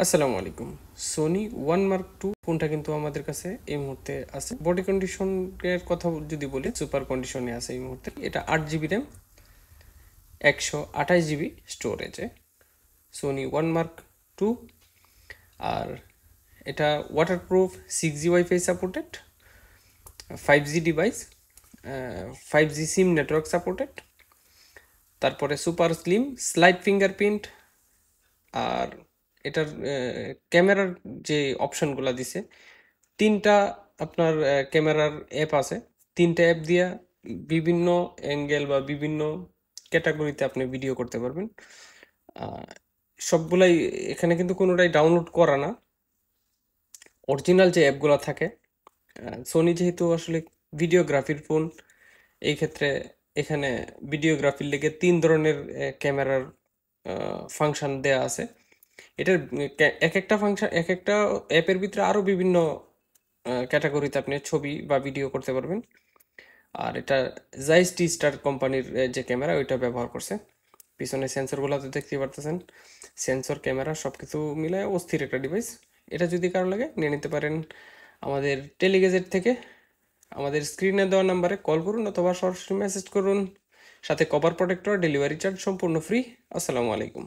আসসালামু আলাইকুম। Sony one mark two ফোনটা কিন্তু আমাদের কাছে এই মুহূর্তে আছে। বডি কন্ডিশনের কথা যদি বলি, সুপার কন্ডিশনে আছে এই মুহূর্তে। এটা 8 জিবি র্যাম, 128 জিবি স্টোরেজে সোনি ওয়ান মার্ক টু। আর এটা waterproof, 6G wifi supported, 5G device, 5G সিম নেটওয়ার্ক সাপোর্টেড। তারপরে সুপার স্লিম স্লাইড ফিঙ্গারপ্রিন্ট। আর এটার ক্যামেরার যে অপশনগুলো দিছে, তিনটা আপনার ক্যামেরার অ্যাপ আছে। তিনটা অ্যাপ দিয়া বিভিন্ন অ্যাঙ্গেল বা বিভিন্ন ক্যাটাগরিতে আপনি ভিডিও করতে পারবেন। আহ, সবগুলাই এখানে কিন্তু কোনোটাই ডাউনলোড করা না, অরিজিনাল যে অ্যাপগুলো থাকে। সোনি যেহেতু আসলে ভিডিওগ্রাফির ফোন, এই ক্ষেত্রে এখানে ভিডিওগ্রাফির লেগে 3 ধরনের ক্যামেরার ফাংশন দেয়া আছে। এটার এক একটা ফাংশন, এক একটা অ্যাপের ভিতরে আরো বিভিন্ন ক্যাটাগরিতে আপনি ছবি বা ভিডিও করতে পারবেন। আর এটা জাইস টি স্টার কোম্পানির যে ক্যামেরা ওইটা ব্যবহার করছে। পিছনে সেন্সরগুলো তো দেখতেই পারতেছেন, সেন্সর ক্যামেরা সবকিছু মিলায় অস্থির একটা ডিভাইস। এটা যদি কারো লাগে নিয়ে নিতে পারেন আমাদের টেলিগেজেট থেকে। আমাদের স্ক্রিনে দেওয়া নাম্বারে কল করুন অথবা সরাসরি মেসেজ করুন। সাথে কভার প্রোটেক্টর, ডেলিভারি চার্জ সম্পূর্ণ ফ্রি। আসসালামু আলাইকুম।